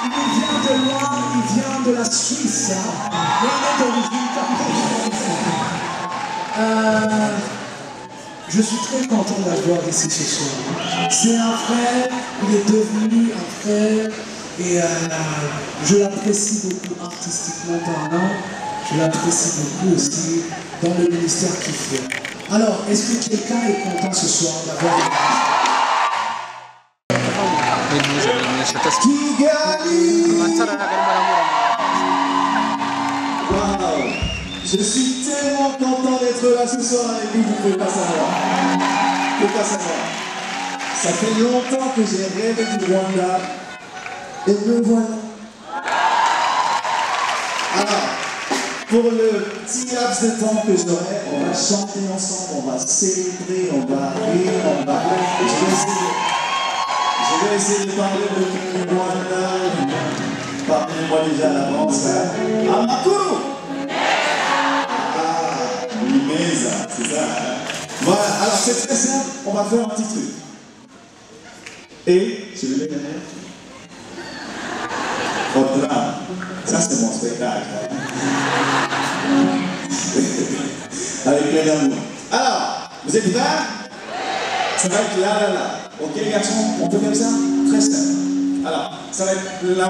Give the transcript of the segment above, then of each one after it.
Il vient de loin, il vient de la Suisse. Hein. Mais il est d'origine camerounaise. Je suis très content d'avoir ici ce soir. C'est un frère, il est devenu un frère et je l'apprécie beaucoup artistiquement parlant. Je l'apprécie beaucoup aussi dans le ministère qu'il fait. Alors, est-ce que quelqu'un est content ce soir d'avoir Wow. Je suis tellement content d'être là ce soir avec vous, vous ne pouvez pas savoir. Vous ne pouvez pas savoir. Ça fait longtemps que j'ai rêvé du Rwanda et me voilà. Alors, pour le petit laps de temps que j'aurai, on va chanter ensemble, on va célébrer, on va rire, on va... Je vais essayer de parler de Rwanda. Parlez-moi déjà à l'avance. Amakuru! Mesa, c'est ça. Voilà, alors c'est très simple, on va faire un petit truc. Et, je vais le gagner. Faudra. Ça, c'est mon spectacle. Avec plein d'amour. Alors, vous êtes prêts? Ça va être là. Ok, les garçons, on peut faire ça? Très simple. Alors, ça va être la.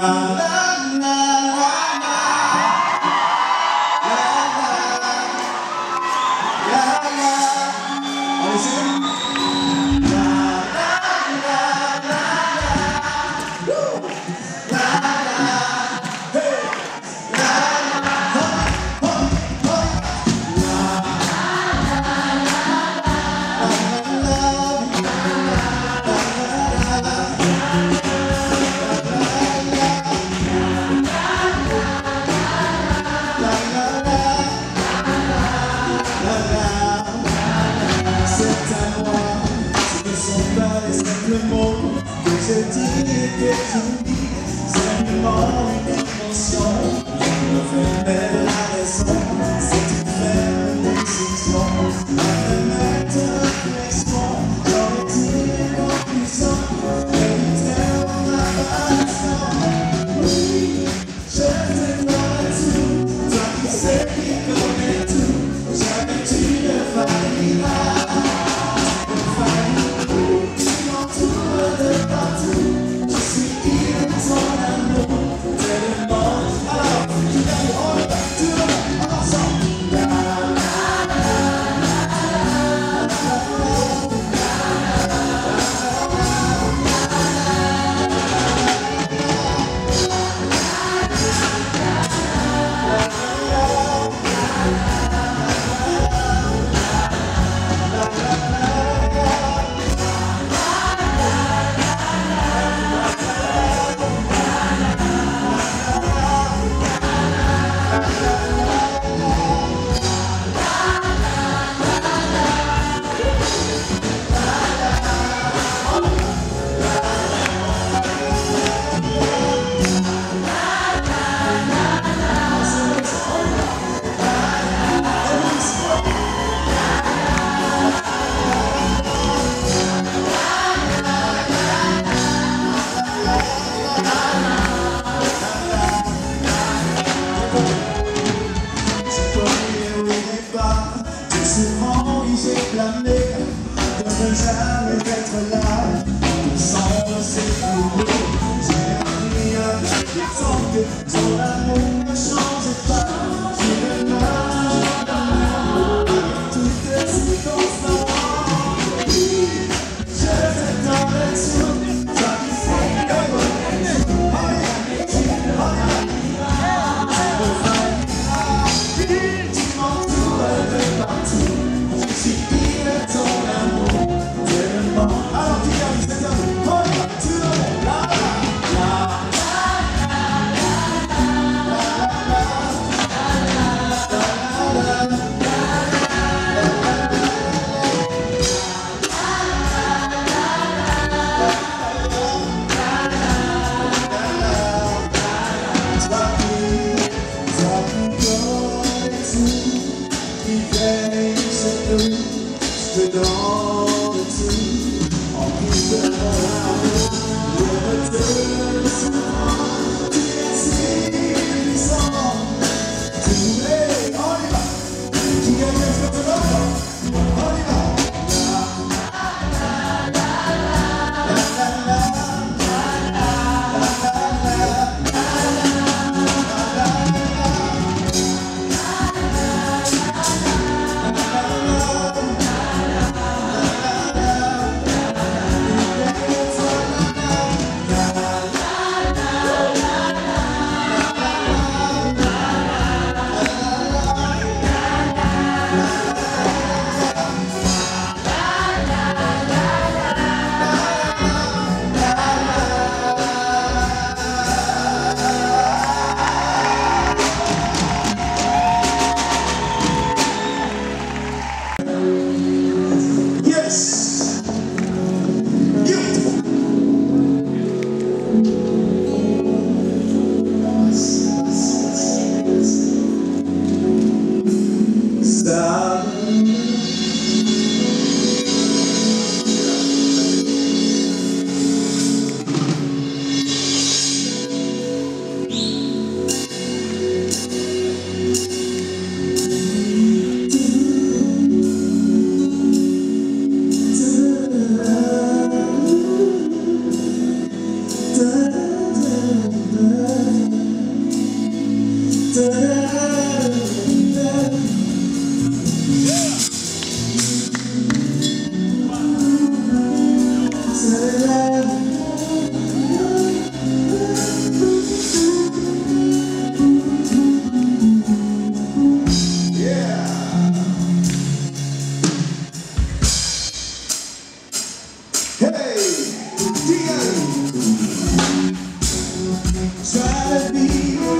Joie de vivre,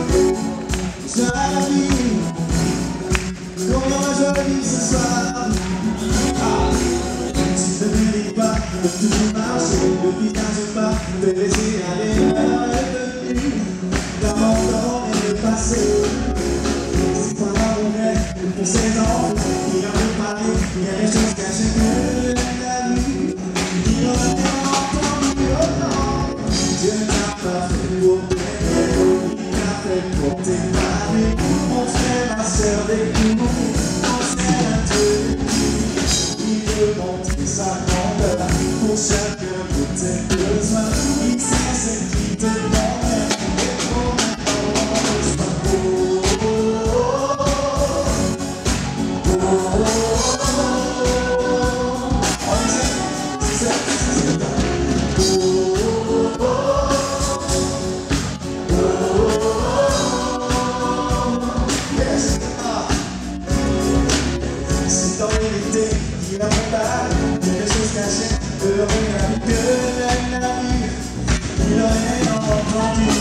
joie de vivre. Comment je vis ce soir? Si je ne mérite pas de toujours marcher, le visage pas, de laisser aller l'heure est venue. D'abord et le passé. C'est pas mon rêve pour 16 ans. Il a préparé, il y a des choses cachées que la nuit. Il en a entendu, oh non. Dieu n'a pas fait pour t'aimer, il a fait pour t'épargner. Mon frère, ma soeur, des coups, mon frère, un Dieu. Il veut montrer sa grandeur pour chacun de tes besoins. Il sait ce qui te demande et pour maintenant sois beau. C'est en vérité, il a préparé des choses cachées, de rien que la vie, il aurait entendu.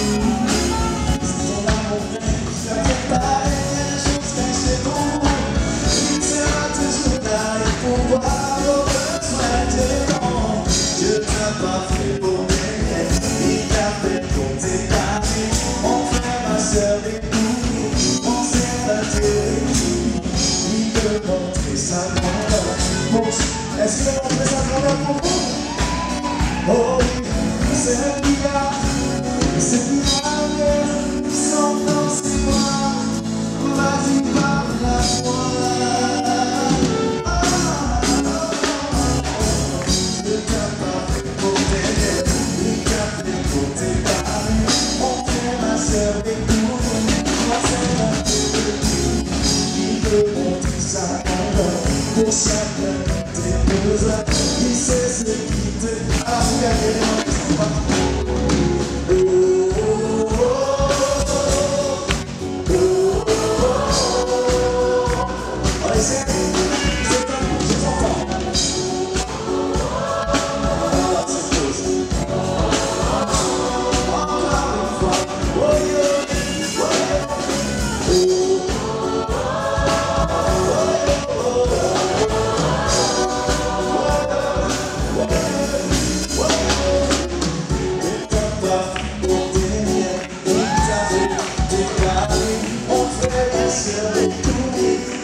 C'est ton amour vrai, il a préparé des choses cachées pour vous. Il sera toujours là et pour voir vos besoins différents. Dieu t'a pas fait pour m'aimer, il t'a fait pour t'épargner. Mon frère, ma soeur, écoute, mon serviteur. Il veut montrer sa grandeur. Est-ce qu'il veut montrer sa grandeur pour vous? Oh oui, c'est le pillard, c'est le pillard, son nom c'est moi, vas-y parle à moi. Je t'ai pas fait pour t'aider, il t'a fait pour t'épargner. Mon frère, ma soeur, écoute, moi c'est mon Dieu. Il veut montrer sa grandeur pour chacun de tes besoins. Il sait ce qui te... Ah, vous gagnez les mains, ils sont pas. On essaie. C'est un coup, je t'entends. Ah, c'est beau ça. Encore une fois. Oh yeah, oh yeah.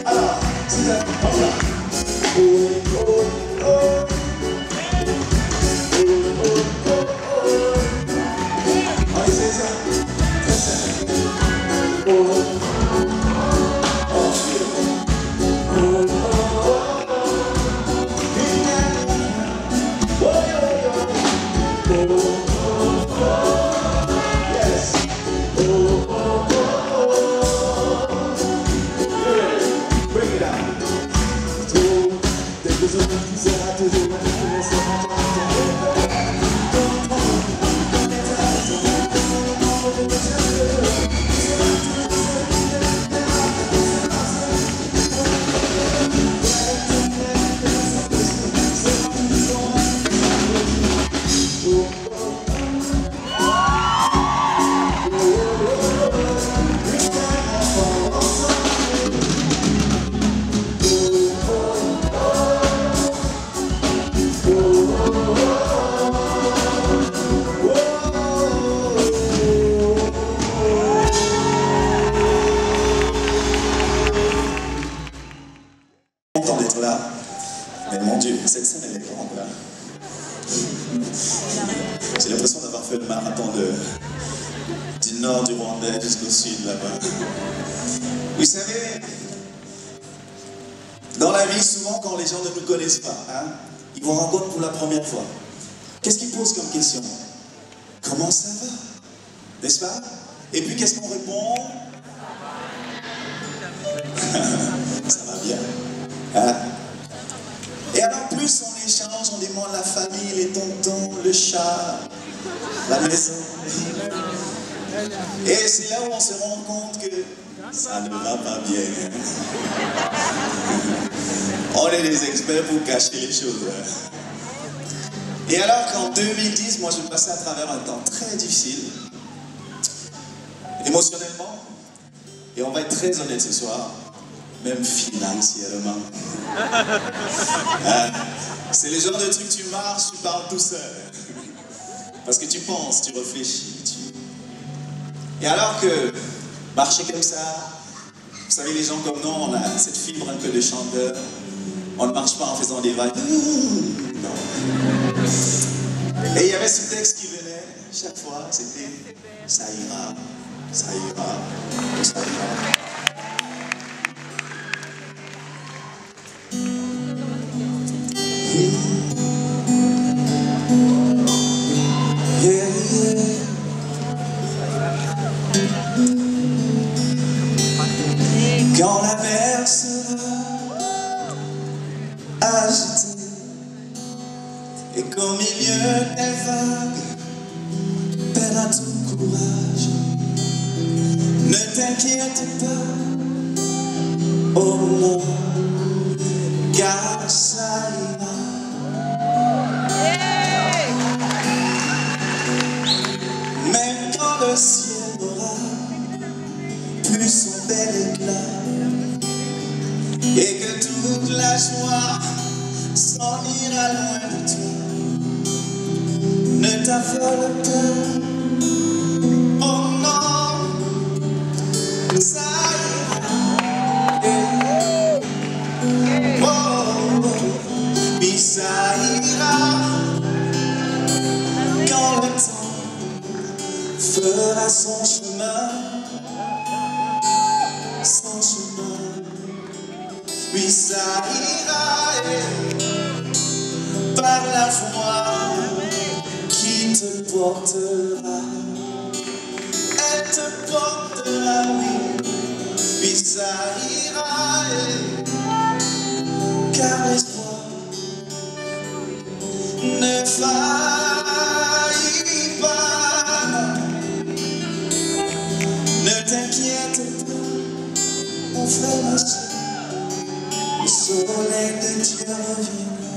Alors, c'est ça, encore. Oh, oh, oh. Oh, oh, oh, oh. On essaie ça. Très simple. Oh, oh, oh. Oh, oh, oh. Oh, oh, oh. Yes. Oh, oh, oh. Bring it out. Toujours, des besoins qui sera toujours Mais mon Dieu, cette scène elle est grande là. J'ai l'impression d'avoir fait le marathon du nord du Rwanda jusqu'au sud là-bas. Vous savez, dans la vie, souvent quand les gens ne nous connaissent pas, hein, ils vous rencontrent pour la première fois. Qu'est-ce qu'ils posent comme question? Comment ça va? N'est-ce pas? Et puis qu'est-ce qu'on répond? Ça va bien. Hein? Et alors plus on échange, on demande la famille, les tontons, le chat, la maison. Et c'est là où on se rend compte que ça ne va pas bien. On est des experts pour cacher les choses. Et alors qu'en 2010, moi je passais à travers un temps très difficile. émotionnellement. Et on va être très honnête ce soir, même financièrement. C'est le genre de truc, tu marches, tu parles tout seul. Parce que tu penses, tu réfléchis. Et alors que marcher comme ça, vous savez, les gens comme nous, on a cette fibre un peu de chanteur. On ne marche pas en faisant des vagues. Non. Et il y avait ce texte qui venait, chaque fois, c'était « ça ira, ça ira, ça ira ». Yeah, yeah. Quand la mer sera agitée et qu'au milieu des vagues perdra tout courage, ne t'inquiète pas, oh non, car ça ira. Même quand le ciel aura plus son bel éclat et que toute la joie s'en ira loin de toi, ne t'affole pas, oh non, ça ira, oh, puis ça ira quand le temps fera son chemin, puis ça ira par la foi qui te portera, elle te portera, oui, puis ça ira car l'espoir ne faillit pas. Ne t'inquiète pas, mon frère, ma soeur, le soleil de Dieu reviendra.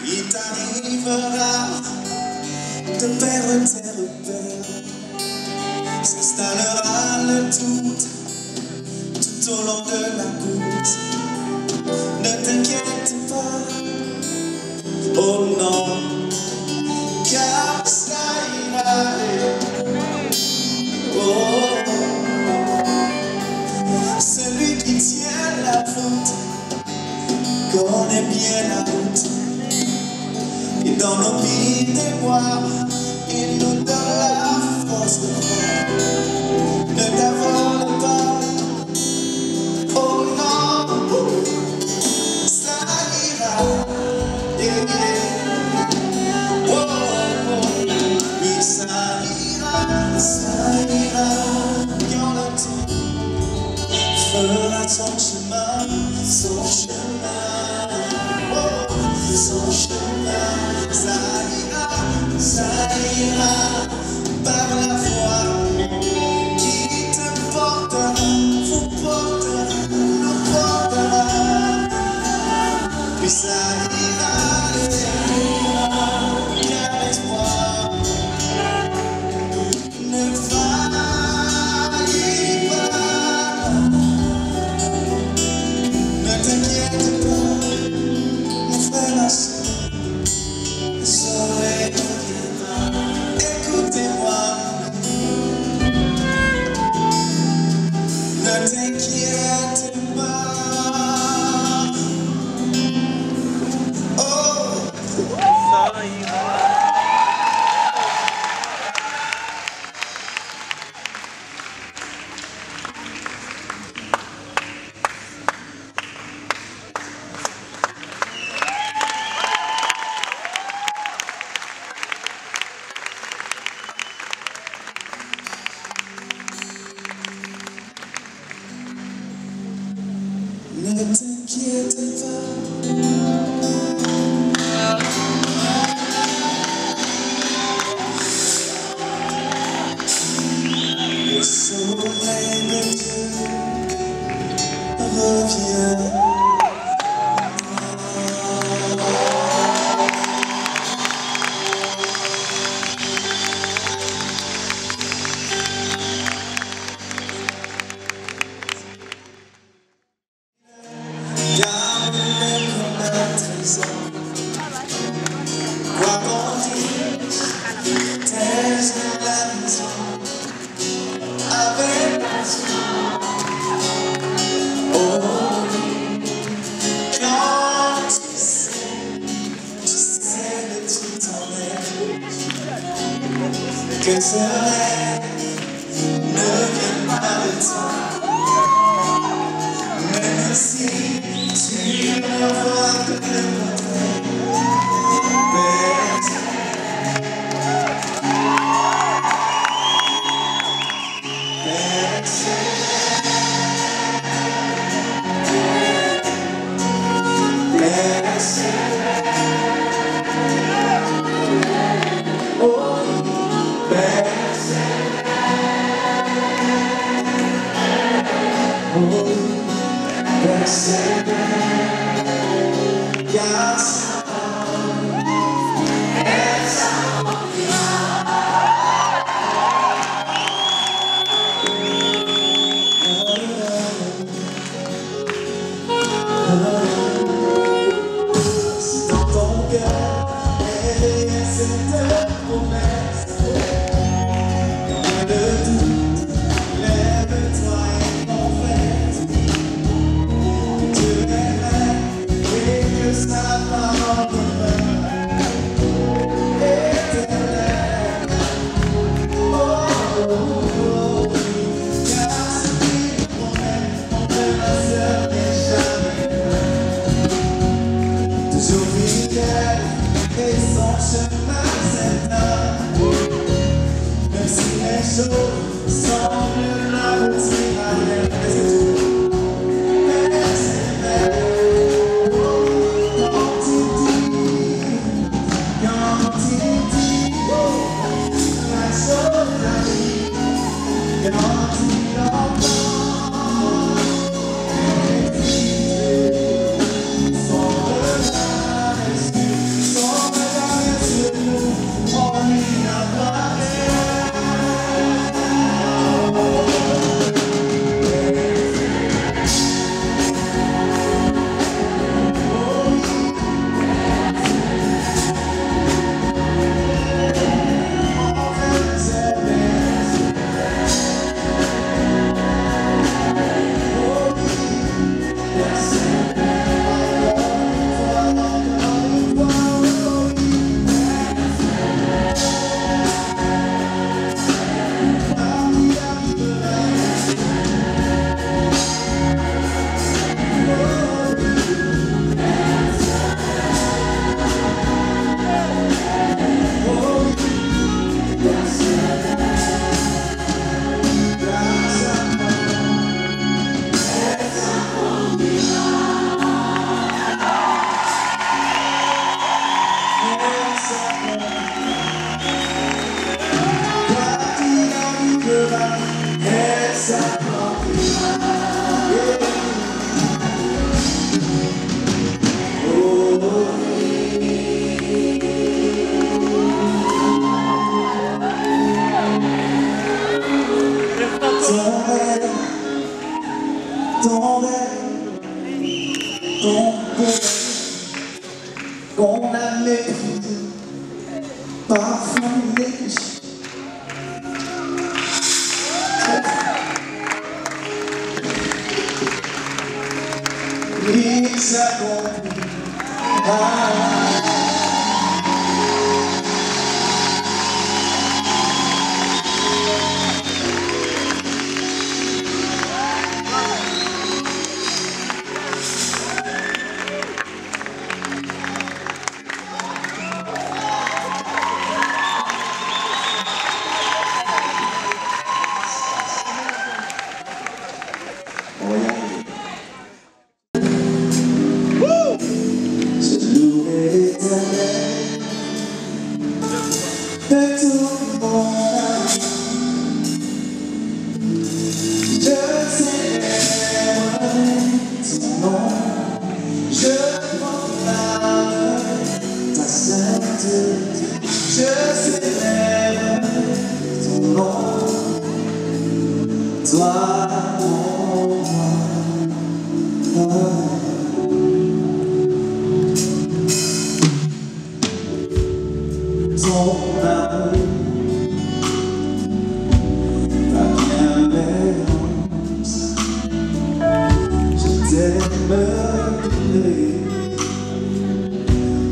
Il t'arrivera de perdre tes repères, s'installera le tout au long de la course. Ne t'inquiète pas, oh non, car ça ira, oh, celui qui tient la route connaît bien la route, et dans nos pays des bois, il nous donne la force de croire. Ne t'affole pas, oh non, ça ira, yeah, yeah. Oui, ça ira, quand le temps fera son chemin, oh, son chemin, ça ira, par la foi qui te portera, vous portera, nous portera, puis ça ira, car l'espoir ne faillit pas. Ne t'inquiète pas, mon frère, ma soeur, le soleil reviendra. Écoutez-moi, ne t'inquiète pas, oh, ça ira. Ne t'inquiète pas, Que ce rêve ne vient pas de toi, même si tu ne vois que le portrait. Qu'on a méprisé, parfois négligé. Il s'accomplit. ton amour, ta bienveillance, je t'aimerai,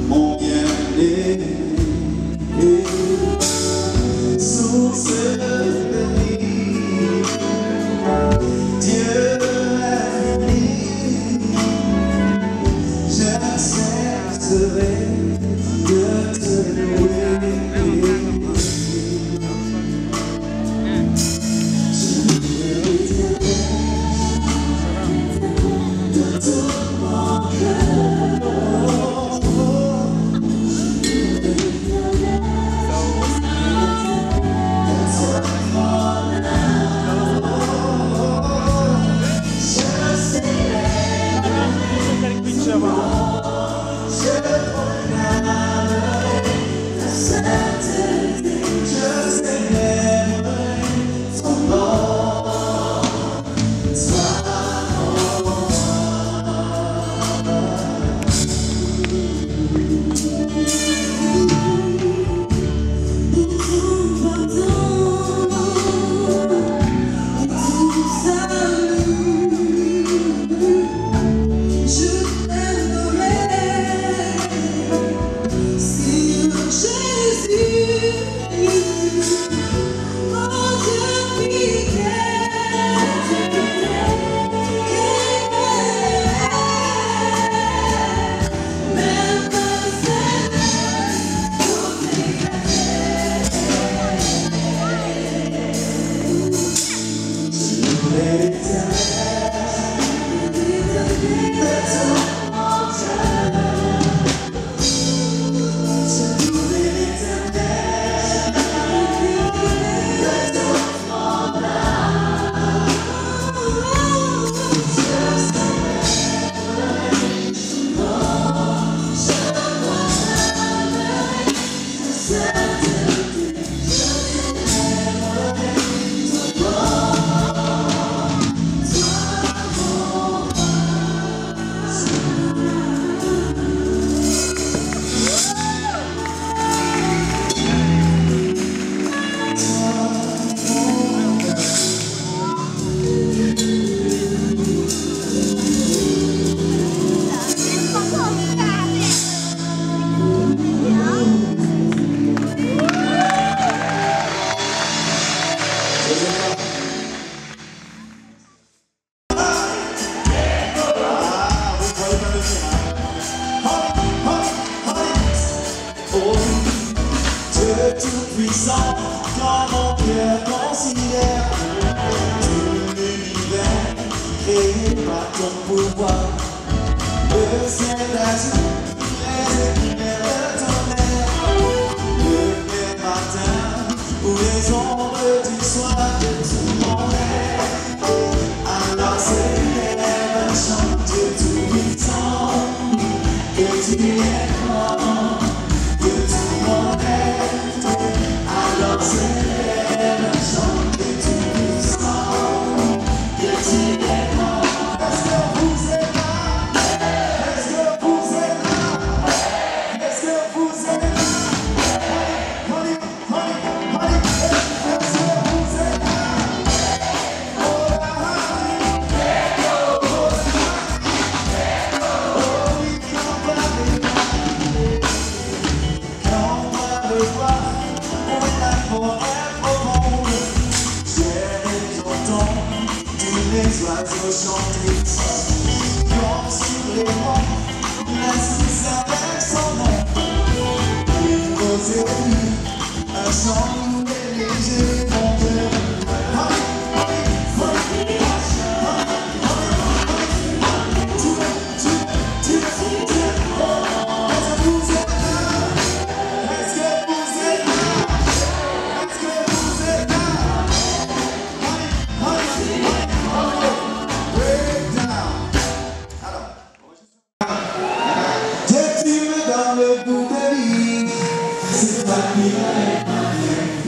mon bien-aimé, source de vie, Dieu infini, je cesserai de te louer. Je louerai de tout mon cœur. Tout-puissant, quand mon cœur considère tout l'univers créé par ton pouvoir, le ciel d'azur, les éclairs de ton air, le clair matin ou les ombres du soir de tout mon rêve. Alors s'élève un chant, Dieu tout-puissant, que tu es grand, que tout mon rêve. Alors s'élève un chant que tu puissant, que tu es grand. Est-ce que vous êtes là? Est-ce que vous êtes là? Est-ce que vous êtes là? Honey, honey, honey, est-ce que vous êtes là? Oh la honey, oh la honey, oh oui, quand on va le voir. Les oiseaux chanter comme sur les monts, la Suisse avec son nom. Une causerie, un chant et léger monteur.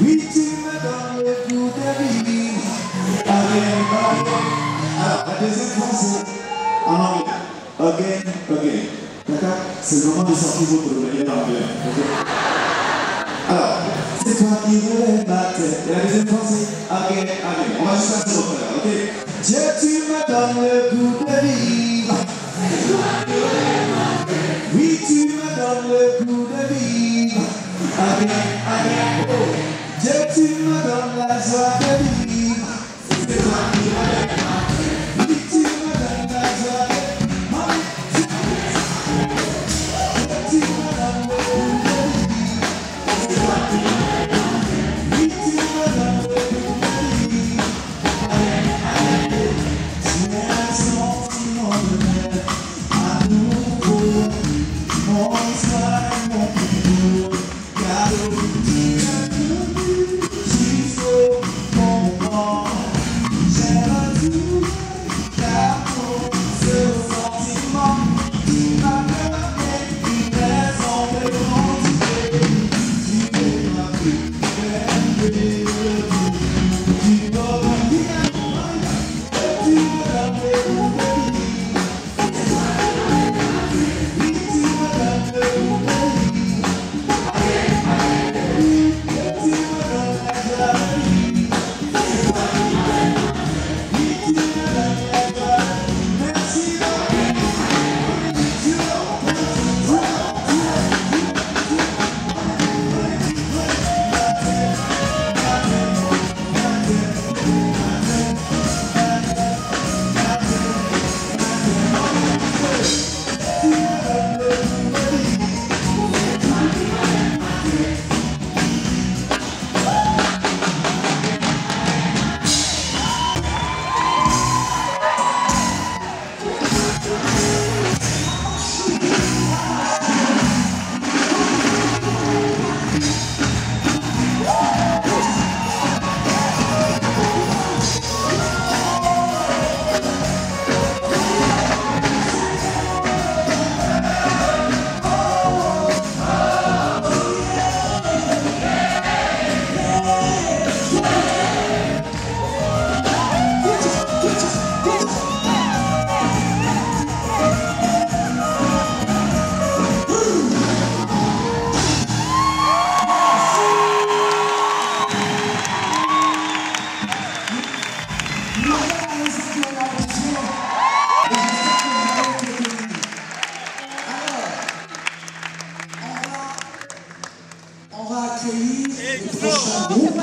Oui, tu me donnes le goût de vie. Alors, la deuxième phrase, en anglais. Again, again. D'accord? C'est le moment de sortir votre meilleur anglais. Okay? c'est toi qui relèves ma tête. Et la deuxième fois, c'est again, again. On va juste faire ce refrain, ok? Dieu, tu me donnes le goût de vivre. Oui, tu me donnes le goût de vivre. Again, again, oh. Dieu, tu me donnes la joie de vivre. C'est toi qui relèves ma tête. Oui, tu me donnes la joie de vivre. Tu me donnes le goût de vivre. C'est toi qui relèves ma tête. Oui, tu me donnes le goût de vivre. Tu es un sentiment de mer à nouveau. Mon soir et mon plus beau cadeau. Tu as tenu jusqu'au bon moment. J'aime tout car ce sentiment qui m'a donné une raison de continuer. Tu es ma plus belle mélodie. Tu m'auras bien moyen. Tu me donnes le goût de vivre. Oui, tu me donnes le goût de vivre. Tu me donnes la joie de vivre. Oui, tu me donnes la joie. Merci Lord. Tu On va accueillir le prochain groupe.